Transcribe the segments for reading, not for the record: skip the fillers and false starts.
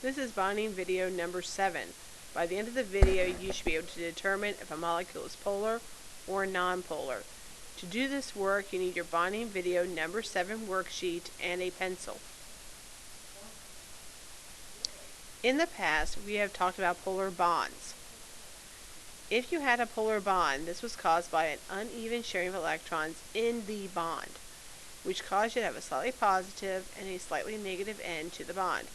This is bonding video number 7. By the end of the video, you should be able to determine if a molecule is polar or nonpolar. To do this work, you need your bonding video number 7 worksheet and a pencil. In the past, we have talked about polar bonds. If you had a polar bond, this was caused by an uneven sharing of electrons in the bond, which caused you to have a slightly positive and a slightly negative end to the bond.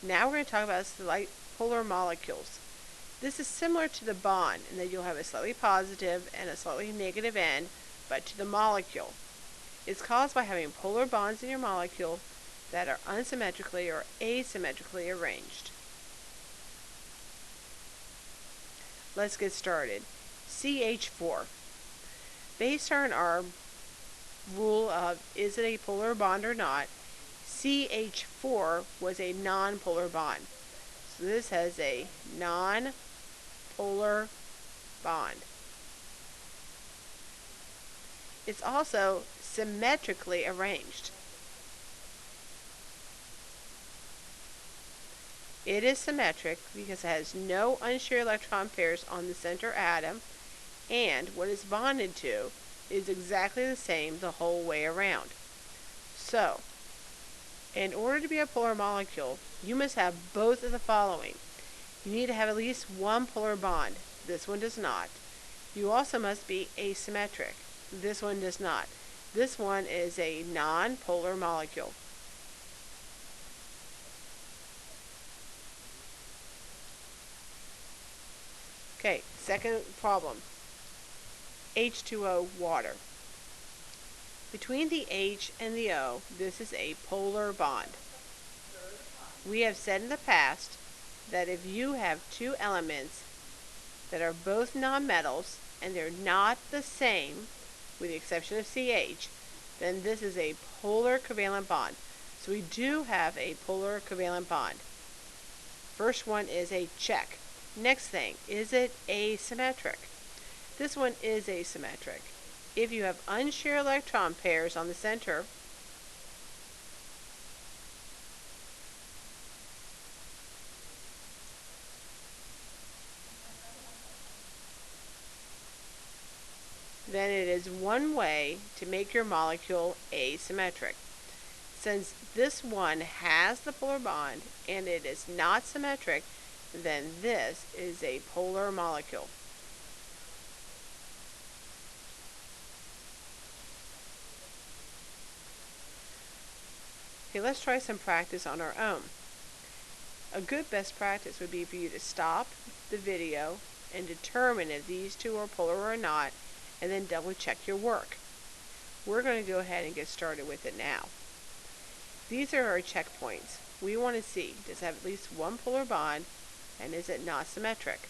Now we're going to talk about slight polar molecules. This is similar to the bond in that you'll have a slightly positive and a slightly negative end, but to the molecule. It's caused by having polar bonds in your molecule that are unsymmetrically or asymmetrically arranged. Let's get started. CH4. Based on our rule of is it a polar bond or not, CH4 was a nonpolar bond. So this has a nonpolar bond. It's also symmetrically arranged. It is symmetric because it has no unshared electron pairs on the center atom, and what it's bonded to is exactly the same the whole way around. So, in order to be a polar molecule, you must have both of the following. You need to have at least one polar bond. This one does not. You also must be asymmetric. This one does not. This one is a non-polar molecule. Okay, second problem. H2O, water. Between the H and the O, this is a polar bond. We have said in the past that if you have two elements that are both nonmetals and they're not the same, with the exception of CH, then this is a polar covalent bond. So we do have a polar covalent bond. First one is a check. Next thing, is it asymmetric? This one is asymmetric. If you have unshared electron pairs on the center, then it is one way to make your molecule asymmetric. Since this one has the polar bond and it is not symmetric, then this is a polar molecule. Okay, let's try some practice on our own. A good best practice would be for you to stop the video and determine if these two are polar or not, and then double check your work. We're going to go ahead and get started with it now. These are our checkpoints. We want to see, does it have at least one polar bond, and is it not symmetric?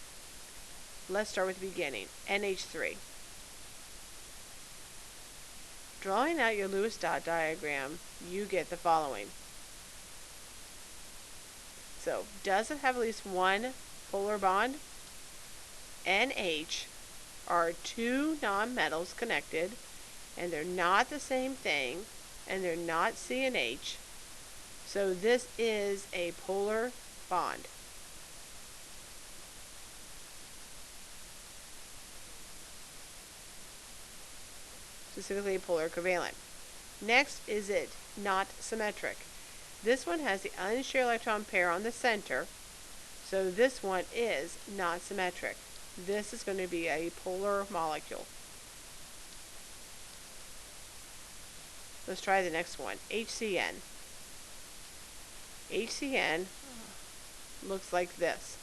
Let's start with the beginning. NH3. Drawing out your Lewis dot diagram, you get the following. So, does it have at least one polar bond? NH are two nonmetals connected, and they're not the same thing, and they're not C and H. So this is a polar bond. Specifically a polar covalent. Next, is it not symmetric? This one has the unshared electron pair on the center, so this one is not symmetric. This is going to be a polar molecule. Let's try the next one. HCN. HCN looks like this.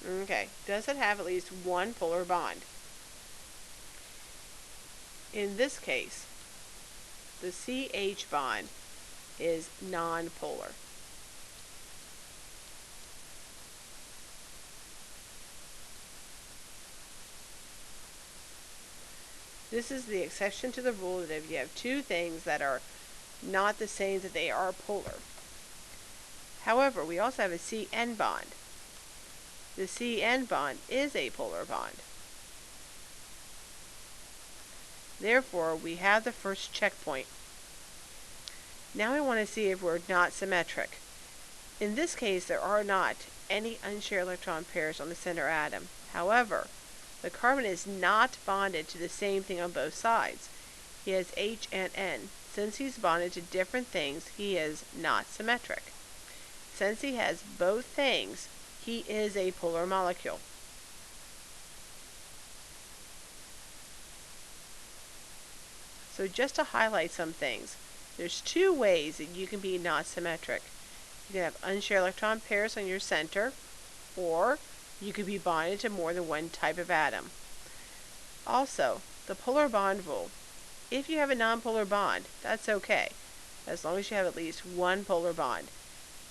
Okay, does it have at least one polar bond? In this case, the CH bond is nonpolar. This is the exception to the rule that if you have two things that are not the same, that they are polar. However, we also have a CN bond. The CN bond is a polar bond. Therefore, we have the first checkpoint. Now we want to see if we're not symmetric. In this case, there are not any unshared electron pairs on the center atom. However, the carbon is not bonded to the same thing on both sides. He has H and N. Since he's bonded to different things, he is not symmetric. Since he has both things, he is a polar molecule. So just to highlight some things, there's two ways that you can be not symmetric. You can have unshared electron pairs on your center, or you could be bonded to more than one type of atom. Also, the polar bond rule. If you have a nonpolar bond, that's okay, as long as you have at least one polar bond.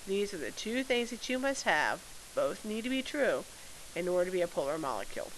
These are the two things that you must have. Both need to be true in order to be a polar molecule.